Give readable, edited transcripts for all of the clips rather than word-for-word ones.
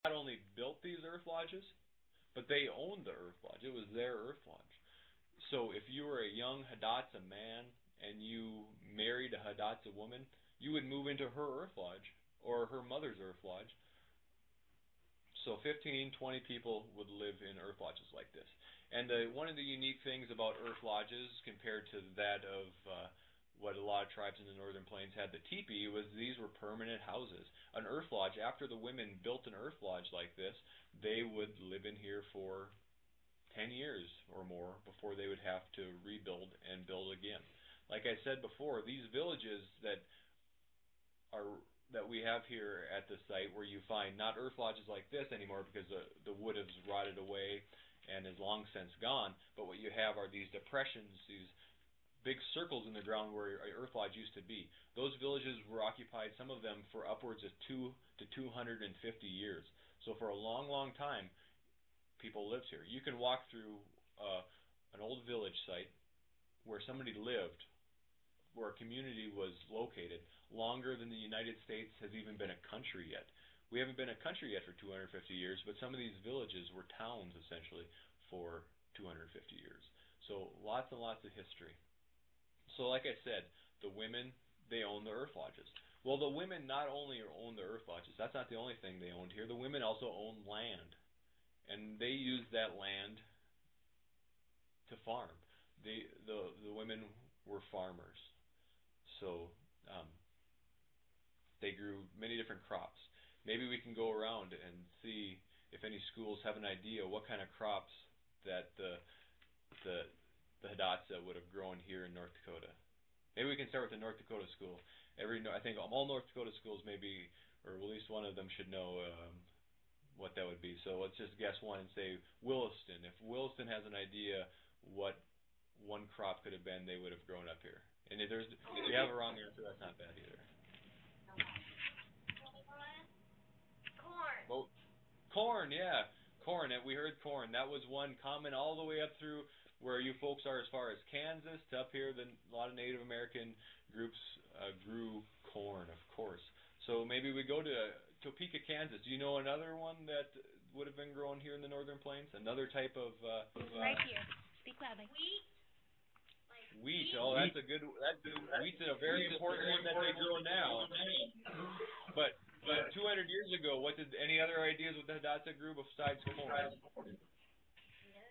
not only built these earth lodges, but they owned the earth lodge. It was their earth lodge. So if you were a young Hidatsa man and you married a Hidatsa woman, you would move into her earth lodge or her mother's earth lodge. So 15, 20 people would live in earth lodges like this. And one of the unique things about earth lodges compared to that of what a lot of tribes in the Northern Plains had, the teepee, was these were permanent houses. An earth lodge, after the women built an earth lodge like this, they would live in here for 10 years or more before they would have to rebuild and build again. Like I said before, these villages that we have here at the site, where you find not earth lodges like this anymore because the wood has rotted away and is long since gone, but what you have are these depressions, these big circles in the ground where an earth lodge used to be. Those villages were occupied, some of them, for upwards of 2 to 250 years. So for a long, long time, people lived here. You can walk through an old village site where somebody lived, where a community was located, longer than the United States has even been a country yet. We haven't been a country yet for 250 years, but some of these villages were towns, essentially, for 250 years. So lots and lots of history. So like I said, the women, they own the earth lodges. Well, the women not only own the earth lodges, that's not the only thing they owned here. The women also own land, and they used that land to farm. The women were farmers. So they grew many different crops. Maybe we can go around and see if any schools have an idea what kind of crops that the Hidatsa would have grown here in North Dakota. Maybe we can start with the North Dakota school. I think all North Dakota schools maybe, or at least one of them should know what that would be. So let's just guess one and say Williston. If Williston has an idea what one crop could have been, they would have grown up here. And if you have a wrong answer, that's not bad either. Corn. Well, corn, yeah. Corn. We heard corn. That was one common all the way up through where you folks are as far as Kansas to up here. A lot of Native American groups grew corn, of course. So maybe we go to Topeka, Kansas. Do you know another one that would have been grown here in the Northern Plains? Another type of... right here. Speak loudly. Wheat. Oh, that's a good. Wheat's a very important one that they grow now. But 200 years ago, what did any other ideas with the Hidatsa grew besides corn?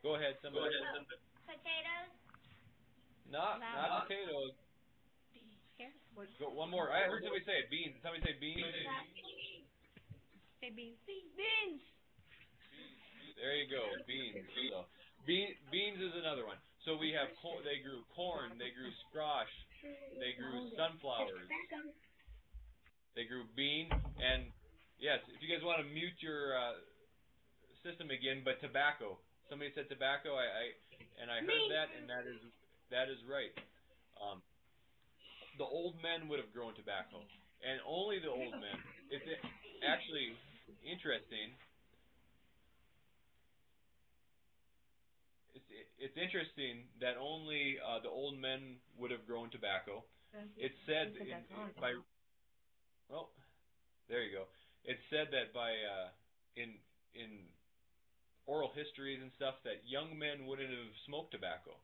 Go ahead, somebody. Potatoes. Not potatoes. Here. Go, one more. I heard somebody say it. Beans. Somebody say beans. Say beans. Beans. There you go. Beans. So, beans is another one. So we have they grew corn, they grew squash, they grew sunflowers, they grew bean, and yes, if you guys want to mute your system again, but tobacco. Somebody said tobacco. I heard that, and that is right. The old men would have grown tobacco, and only the old men. It's actually interesting. It's interesting that only the old men would have grown tobacco. It's said there you go. It's said that by in oral histories and stuff that young men wouldn't have smoked tobacco.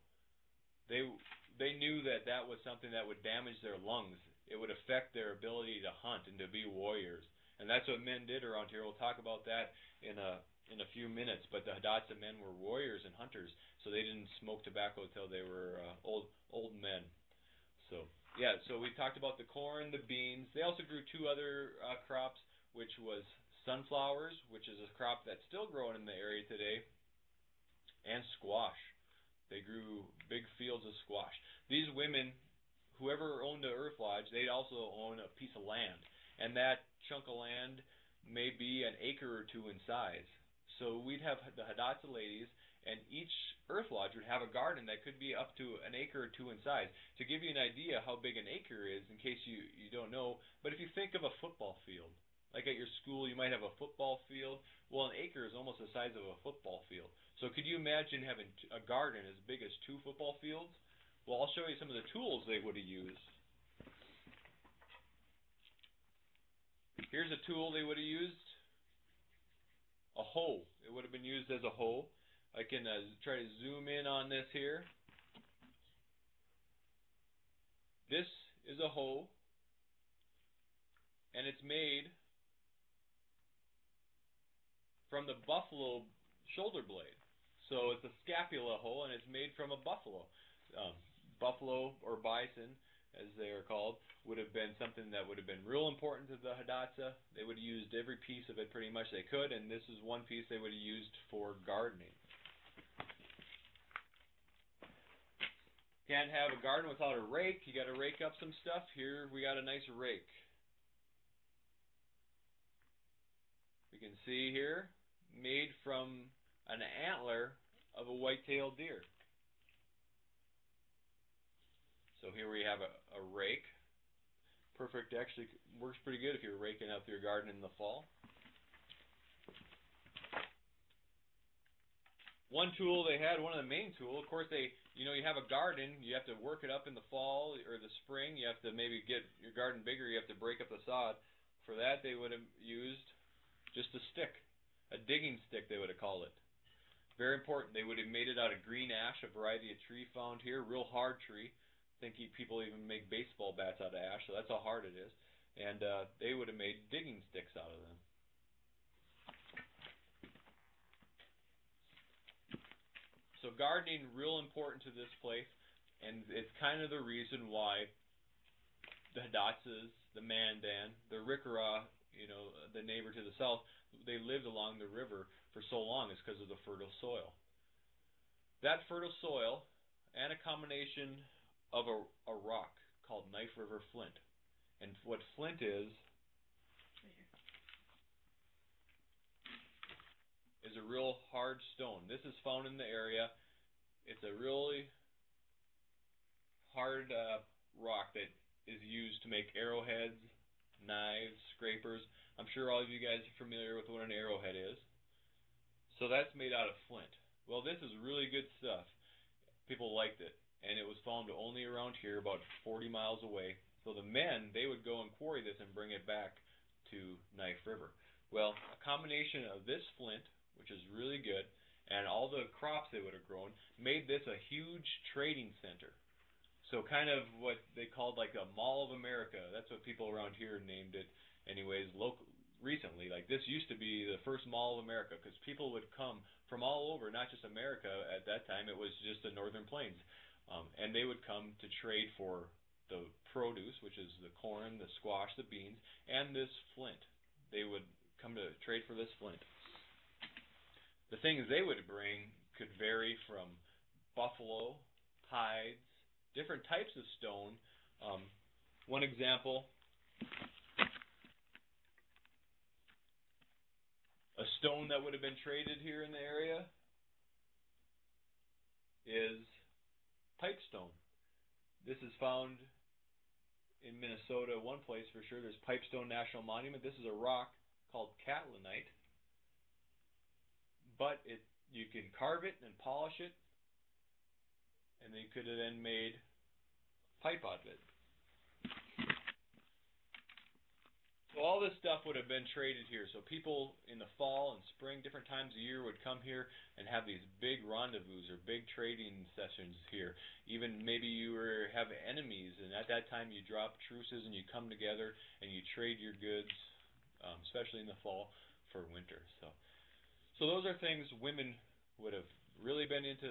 They knew that was something that would damage their lungs. It would affect their ability to hunt and to be warriors. And that's what men did around here. We'll talk about that in a few minutes, but the Hidatsa men were warriors and hunters, so they didn't smoke tobacco until they were old men. So yeah, so we talked about the corn, the beans. They also grew two other crops, which was sunflowers, which is a crop that's still growing in the area today, and squash. They grew big fields of squash. These women, whoever owned the earth lodge, they'd also own a piece of land, and that chunk of land may be an acre or two in size. So we'd have the Hidatsa ladies, and each earth lodge would have a garden that could be up to an acre or two in size. To give you an idea how big an acre is, in case you don't know, but if you think of a football field, like at your school you might have a football field, well, an acre is almost the size of a football field. So could you imagine having a garden as big as 2 football fields? Well, I'll show you some of the tools they would have used. Here's a tool they would have used. hoe. It would have been used as a hoe. I can try to zoom in on this here. This is a hoe, and it's made from the buffalo shoulder blade. So it's a scapula hoe, and it's made from a buffalo. Buffalo or bison, as they are called, would have been something that would have been real important to the Hidatsa. They would have used every piece of it pretty much they could, and this is one piece they would have used for gardening. Can't have a garden without a rake. You got to rake up some stuff. Here we got a nice rake. We can see here, made from an antler of a white-tailed deer. So here we have a rake. Perfect, actually works pretty good if you're raking up your garden in the fall. One tool they had, one of the main tools, of course, you have a garden, you have to work it up in the fall or the spring. You have to maybe get your garden bigger, you have to break up the sod. For that, they would have used just a stick, a digging stick they would have called it. Very important. They would have made it out of green ash, a variety of tree found here, real hard tree. I think people even make baseball bats out of ash, so that's how hard it is. And they would have made digging sticks out of them. So gardening, real important to this place, and it's kind of the reason why the Hidatsas, the Mandan, the Rikara, the neighbor to the south, they lived along the river for so long is because of the fertile soil. That fertile soil and a combination of a rock called Knife River flint. And what flint is a real hard stone. This is found in the area. It's a really hard rock that is used to make arrowheads, knives, scrapers. I'm sure all of you guys are familiar with what an arrowhead is. So that's made out of flint. Well, this is really good stuff. People liked it, and it was found only around here, about 40 miles away. So the men, they would go and quarry this and bring it back to Knife River. Well, a combination of this flint, which is really good, and all the crops they would have grown, made this a huge trading center. So kind of what they called like a Mall of America. That's what people around here named it anyways, recently. Like this used to be the first Mall of America because people would come from all over, not just America at that time. It was just the Northern Plains. And they would come to trade for the produce, which is the corn, the squash, the beans, and this flint. They would come to trade for this flint. The things they would bring could vary from buffalo, hides, different types of stone. One example, a stone that would have been traded here in the area is pipestone. This is found in Minnesota, one place for sure. There's Pipestone National Monument. This is a rock called catlinite, but you can carve it and polish it, and they could have then made pipe out of it. So all this stuff would have been traded here. So people in the fall and spring, different times of year, would come here and have these big rendezvous or big trading sessions here. Even maybe you have enemies, and at that time you drop truces and you come together and you trade your goods, especially in the fall, for winter. So those are things women would have really been into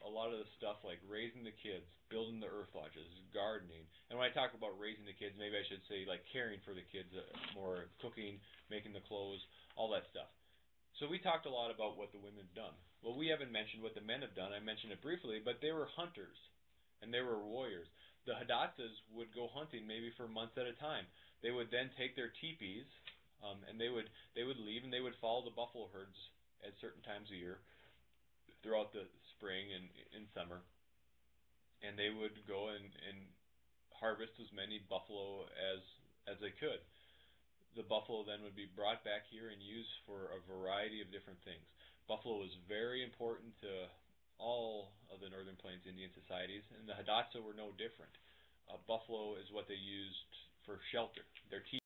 a lot of the stuff like raising the kids, building the earth lodges, gardening. And when I talk about raising the kids, maybe I should say like caring for the kids more, cooking, making the clothes, all that stuff. So we talked a lot about what the women have done. Well, we haven't mentioned what the men have done. I mentioned it briefly, but they were hunters and they were warriors. The Hidatsas would go hunting maybe for months at a time. They would then take their teepees and they would leave and they would follow the buffalo herds at certain times of year throughout the spring and in summer, and they would go and harvest as many buffalo as they could. The buffalo then would be brought back here and used for a variety of different things. Buffalo was very important to all of the Northern Plains Indian societies, and the Hidatsa were no different. Buffalo is what they used for shelter. Their